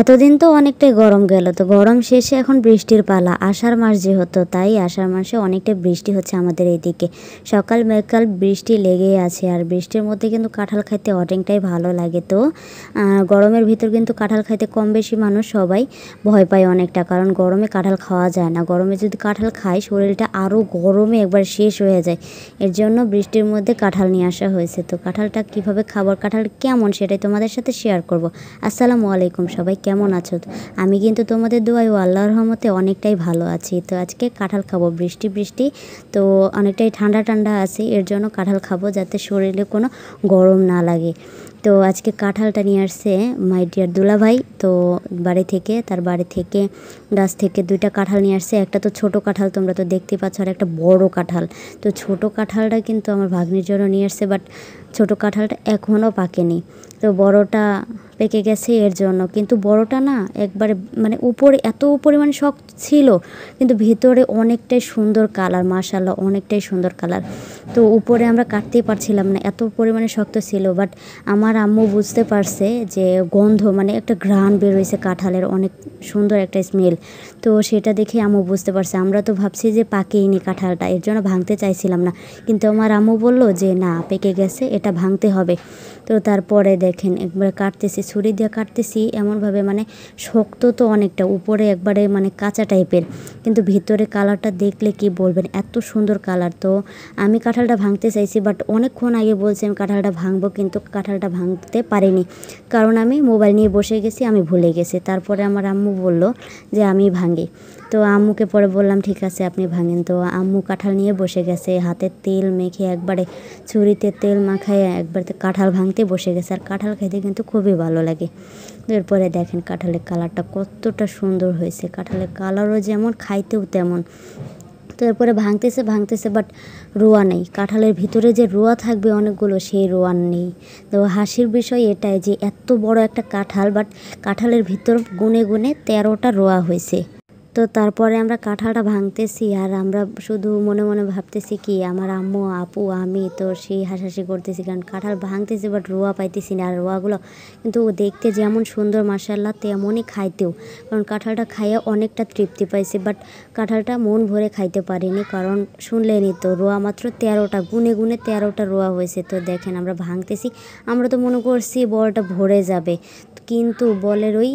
এতদিন তো অনেকটাই গরম গেল, তো গরম শেষে এখন বৃষ্টির পালা। আষাঢ় মাস যেহেতু, তাই আষাঢ় মাসে অনেকটাই বৃষ্টি হচ্ছে আমাদের এইদিকে। সকাল বিকাল বৃষ্টি লেগেই আছে, আর বৃষ্টির মধ্যে কিন্তু কাঁঠাল খাইতে অনেকটাই ভালো লাগে। তো গরমের ভিতর কিন্তু কাঁঠাল খাইতে কম বেশি মানুষ সবাই ভয় পায় অনেকটা, কারণ গরমে কাঁঠাল খাওয়া যায় না। গরমে যদি কাঁঠাল খায় শরীরটা আরও গরমে একবার শেষ হয়ে যায়। এর জন্য বৃষ্টির মধ্যে কাঁঠাল নিয়ে আসা হয়েছে। তো কাঁঠালটা কীভাবে খাবার, কাঁঠাল কেমন সেটাই তোমাদের সাথে শেয়ার করব। আসসালামু আলাইকুম, সবাই কেমন আছো? আমি কিন্তু তোমাদের দোয়ায় ও আল্লাহর রহমতে অনেকটাই ভালো আছি। তো আজকে কাঁঠাল খাবো, বৃষ্টি বৃষ্টি তো অনেকটাই ঠান্ডা ঠান্ডা আছে, এর জন্য কাঁঠাল খাবো যাতে শরীরে কোনো গরম না লাগে। তো আজকে কাঁঠালটা নিয়ে আসছে মাই ডিয়ার দুলাভাই, তো তার বাড়ি থেকে গাছ থেকে দুইটা কাঁঠাল নিয়ে আসছে। একটা তো ছোট কাঁঠাল, তোমরা তো দেখতে পাচ্ছ, আর একটা বড় কাঁঠাল। তো ছোট কাঁঠালটা কিন্তু আমার ভাগ্নির জন্য নিয়ে আসছে, বাট ছোট কাঁঠালটা এখনও পাকেনি। তো বড়টা পেকে গেছে এর জন্য, কিন্তু বড়টা না একবারে মানে উপরে এত পরিমাণে শক্ত ছিল, কিন্তু ভিতরে অনেকটাই সুন্দর কালার, মাশাআল্লাহ অনেকটাই সুন্দর কালার। তো উপরে আমরা কাটতেই পারছিলাম না, এত পরিমাণে শক্ত ছিল। বাট আমার আম্মু বুঝতে পারছে যে গন্ধ, মানে একটা ঘ্রাণ বেরোইছে কাঁঠালের, অনেক সুন্দর একটা স্মেল। তো সেটা দেখে আম্মু বুঝতে পারছে। আমরা তো ভাবছি যে পাকেইনি কাঁঠালটা, এর জন্য ভাঙতে চাইছিলাম না, কিন্তু আমার আম্মু বলল যে না, পেকে গেছে, এটা ভাঙতে হবে। তো তারপরে দেখেন একবারে কাটতেছি, ছুরি দিয়ে কাটতেছি এমনভাবে, মানে শক্ত তো অনেকটা, উপরে একবারে মানে কাঁচা টাইপের, কিন্তু ভিতরে কালারটা দেখলে কি বলবেন, এত সুন্দর কালার। তো আমি কাঁঠালটা ভাঙতে চাইছি, বাট অনেকক্ষণ আগে বলছি আমি কাঁঠালটা ভাঙবো, কিন্তু কাঁঠালটা ভাঙতে পারিনি, কারণ আমি মোবাইল নিয়ে বসে গেছি, আমি ভুলে গেছি। তারপরে আমার আম্মু বলল যে আমি ভাঙি। তো আম্মুকে পরে বললাম ঠিক আছে আপনি ভাঙেন। তো আম্মু কাঁঠাল নিয়ে বসে গেছে, হাতে তেল মেখে একবারে ছুরিতে তেল মাখায় একবারে কাঁঠাল ভাঙতে বসে গেছে। আর কাঁঠাল খেতে কিন্তু খুবই ভালো লাগে। এরপরে দেখেন কাঁঠালের কালারটা কতটা সুন্দর হয়েছে, কাঁঠালের কালারও যেমন, খাইতেও তেমন। তো এরপরে ভাঙতেছে, বাট রোয়া নেই। কাঁঠালের ভিতরে যে রোয়া থাকবে অনেকগুলো, সেই রোয়া নেই। তো হাসির বিষয় এটাই যে এত বড় একটা কাঁঠাল, বাট কাঁঠালের ভিতর গুনে গুনে 13টা রোয়া হয়েছে। তো তারপরে আমরা কাঁঠালটা ভাঙতেছি, আর আমরা শুধু মনে মনে ভাবতেছি কি, আমার আম্মু আপু আমি তো সেই হাসাহাসি করতেছি, কারণ কাঁঠাল ভাঙতেছি বাট রোয়া পাইতেছি না। আর রোয়াগুলো কিন্তু দেখতে যেমন সুন্দর মাশাআল্লাহ, তেমনই খাইতেও, কারণ কাঁঠালটা খাইয়ে অনেকটা তৃপ্তি পাইছি, বাট কাঁঠালটা মন ভরে খাইতে পারিনি, কারণ শুনলেনি তো রোয়া মাত্র 13টা, গুনে গুনে 13টা রোয়া হয়েছে। তো দেখেন আমরা ভাঙতেছি, আমরা তো মনে করছি বলটা ভরে যাবে, কিন্তু বলের ওই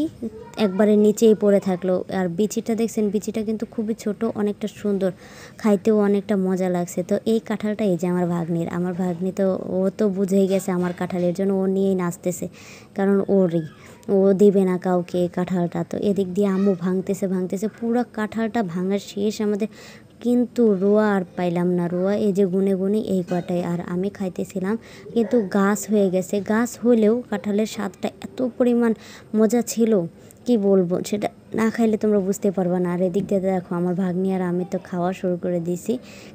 একবারে নিচেই পড়ে থাকলো। আর বিচিটা দেখছেন, বিচিটা কিন্তু খুবই ছোট, অনেকটা সুন্দর, খাইতেও অনেকটা মজা লাগছে। তো এই কাঁঠালটা এই যে আমার ভাগ্নি, তো ও তো বুঝেই গেছে আমার কাঁঠালের জন্য, ও নিয়েই নাচতেছে, কারণ ও দিবে না কাউকে এই কাঁঠালটা। তো এদিক দিয়ে আম্মু ভাঙতেছে পুরো কাঁঠালটা ভাঙার শেষ আমাদের, কিন্তু রোয়া আর পাইলাম না। রোয়া এই যে গুনে গুনে এই কটাই, আর আমি খাইতেছিলাম, কিন্তু গাছ হয়ে গেছে। গাছ হলেও কাঁঠালের স্বাদটা এত পরিমাণ মজা ছিল, কি বলবো, সেটা না খাইলে তোমরা বুঝতে পারবে না। আর এদিক দিয়ে দেখো আমার ভাগ্নি আর আমি তো খাওয়া শুরু করে দিয়েছি,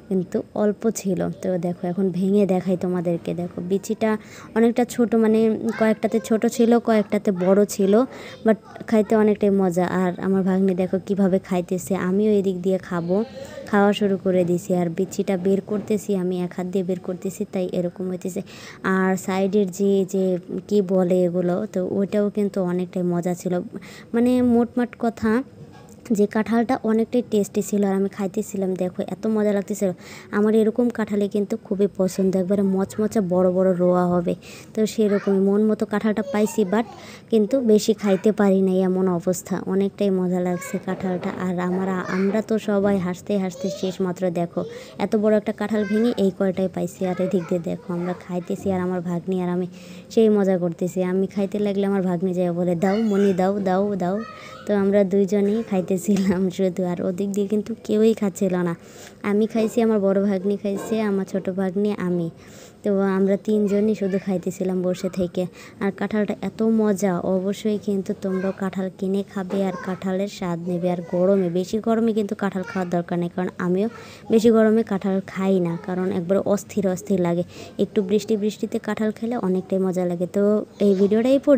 কিন্তু অল্প ছিল। তো দেখো এখন ভেঙে দেখাই তোমাদেরকে। দেখো বিচিটা অনেকটা ছোট, মানে কয়েকটাতে ছোট ছিল, কয়েকটাতে বড় ছিল, বাট খাইতে অনেকটাই মজা। আর আমার ভাগ্নি দেখো কিভাবে খাইতেছে, আমিও এদিক দিয়ে খাওয়া শুরু করে দিয়েছি। আর বিচিটা বের করতেছি, আমি এক হাত দিয়ে বের করতেছি, তাই এরকম হইতেছে। আর সাইডের যে কি বলে এগুলো, তো ওইটাও কিন্তু অনেকটাই মজা ছিল। মানে মোটমাট কথা যে কাঁঠালটা অনেকটাই টেস্টি ছিল, আর আমি খাইতেছিলাম, দেখো এত মজা লাগতেছিল। আমার এরকম কাঁঠালে কিন্তু খুবই পছন্দ, একবারে মচমচা বড় বড় রোয়া হবে। তো সেরকমই মন মতো কাঁঠালটা পাইছি, বাট কিন্তু বেশি খাইতে পারি নাই, এমন অবস্থা। অনেকটাই মজা লাগছে কাঁঠালটা। আর আমরা তো সবাই হাসতে হাসতে শেষ মাত্র। দেখো এত বড় একটা কাঁঠাল ভেঙে এই কয়টাই পাইছি। আর এদিক দিয়ে দেখো আমরা খাইতেছি, আর আমার ভাগ্নি আর আমি সেই মজা করতেছি। আমি খাইতে লাগলে আমার ভাগ্নি যায় বলে দাও মনি দাও দাও দাও। তো আমরা দুইজনেই খাইতেছিলাম শুধু, আর ওদিক দিয়ে কিন্তু কেউই খাচ্ছিল না। আমি খাইছি, আমার বড় ভাগ্নি খাইছে, আমার ছোট ভাগ্নি, আমি। তো আমরা তিনজনই শুধু খাইতেছিলাম বসে থেকে। আর কাঁঠালটা এত মজা, অবশ্যই কিন্তু তোমরাও কাঁঠাল কিনে খাবে আর কাঁঠালের স্বাদ নেবে। আর বেশি গরমে কিন্তু কাঁঠাল খাওয়ার দরকার নেই, কারণ আমিও বেশি গরমে কাঁঠাল খাই না, কারণ একবার অস্থির লাগে। একটু বৃষ্টিতে কাঁঠাল খেলে অনেকটাই মজা লাগে। তো এই ভিডিওটা এই পর্যন্ত।